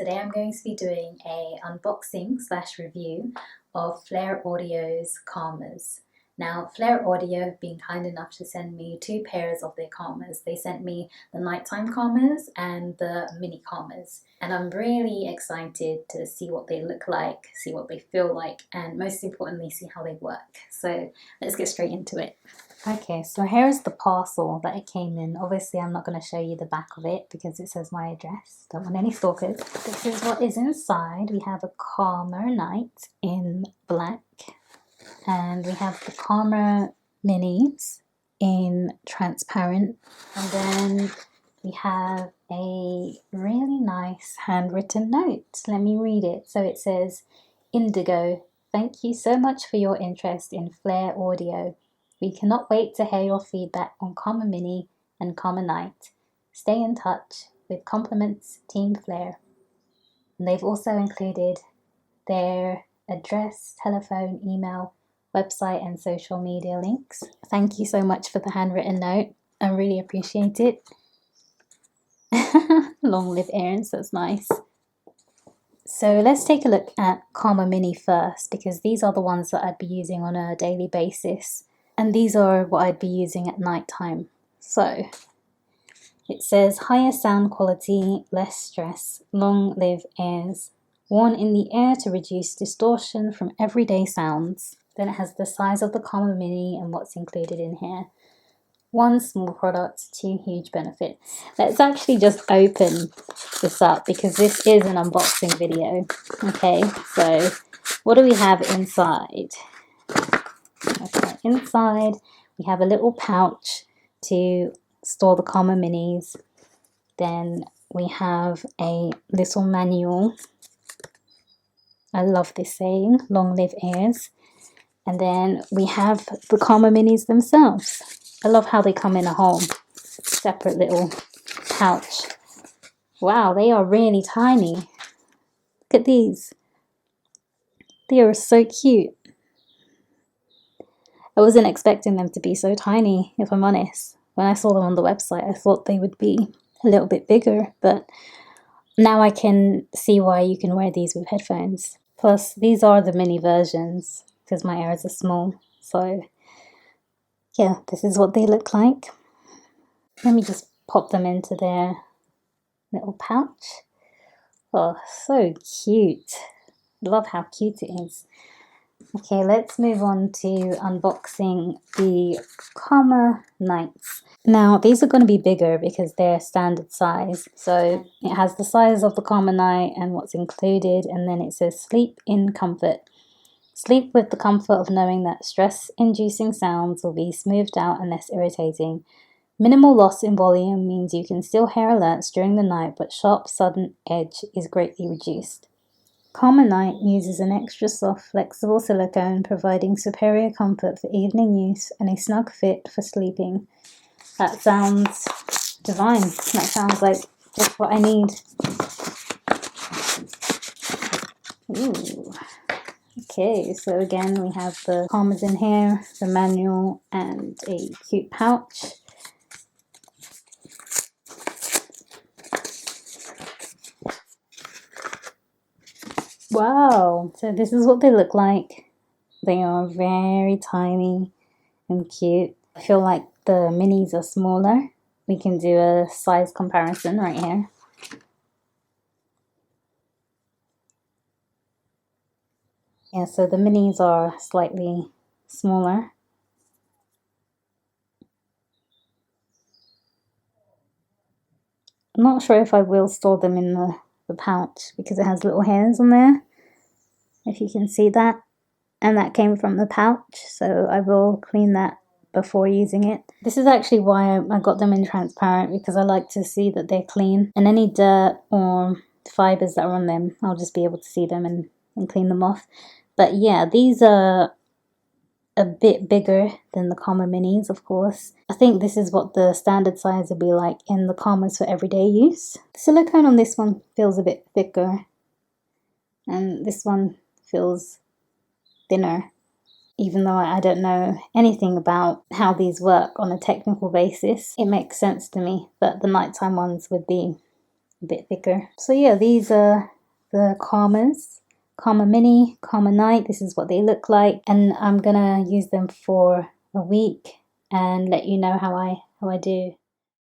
Today I'm going to be doing a unboxing / review of Flare Audio's Calmers. Now, Flare Audio have been kind enough to send me two pairs of their Calmers. They sent me the nighttime Calmers and the mini Calmers. And I'm really excited to see what they look like, see what they feel like, and most importantly, see how they work. So let's get straight into it. Okay, so here's the parcel that it came in. Obviously, I'm not going to show you the back of it because it says my address. Don't want any stalkers. This is what is inside. We have a Calmer Night in black. And we have the Calmer Minis in transparent. And then we have a really nice handwritten note. Let me read it. So it says, Indigo, thank you so much for your interest in Flare Audio. We cannot wait to hear your feedback on Calmer Mini and Calmer Night. Stay in touch. With compliments, Team Flare. And they've also included their address, telephone, email, website and social media links. Thank you so much for the handwritten note. I really appreciate it. Long live Aaron's, that's nice. So let's take a look at Calmer Mini first, because these are the ones that I'd be using on a daily basis. And these are what I'd be using at night time. So it says higher sound quality, less stress, long live ears, worn in the air to reduce distortion from everyday sounds. Then it has the size of the Calmer Mini and what's included in here. One small product, two huge benefits. Let's actually just open this up because this is an unboxing video. Okay, so what do we have inside? Okay, inside we have a little pouch to store the Calmer Minis. Then we have a little manual. I love this saying, long live ears. And then we have the Calmer Minis themselves. I love how they come in a whole separate little pouch. Wow, they are really tiny. Look at these. They are so cute. I wasn't expecting them to be so tiny, if I'm honest. When I saw them on the website, I thought they would be a little bit bigger, but now I can see why you can wear these with headphones. Plus, these are the mini versions because my ears are small. So, yeah, this is what they look like. Let me just pop them into their little pouch. Oh, so cute. Love how cute it is. Okay, let's move on to unboxing the Calmer Nights. Now, these are going to be bigger because they're standard size. So it has the size of the Calmer Night and what's included, and then it says sleep in comfort. Sleep with the comfort of knowing that stress-inducing sounds will be smoothed out and less irritating. Minimal loss in volume means you can still hear alerts during the night, but sharp, sudden edge is greatly reduced. Calmer Night uses an extra soft, flexible silicone, providing superior comfort for evening use and a snug fit for sleeping. That sounds divine. That sounds like just what I need. Ooh. Okay, so again we have the Calmers in here, the manual, and a cute pouch. Wow, so this is what they look like. They are very tiny and cute. I feel like the minis are smaller. We can do a size comparison right here. Yeah, so the minis are slightly smaller. I'm not sure if I will store them in the pouch because it has little hairs on there, if you can see that. And that came from the pouch, so I will clean that before using it. This is actually why I got them in transparent, because I like to see that they're clean. And any dirt or fibers that are on them, I'll just be able to see them and clean them off. But yeah, these are a bit bigger than the Calmer Minis, of course. I think this is what the standard size would be like in the Calmers for everyday use. The silicone on this one feels a bit thicker, and this one feels thinner. Even though I don't know anything about how these work on a technical basis, it makes sense to me that the nighttime ones would be a bit thicker. So yeah, these are the Calmers. Calmer Mini, Calmer Night, this is what they look like, and I'm gonna use them for a week and let you know how I do.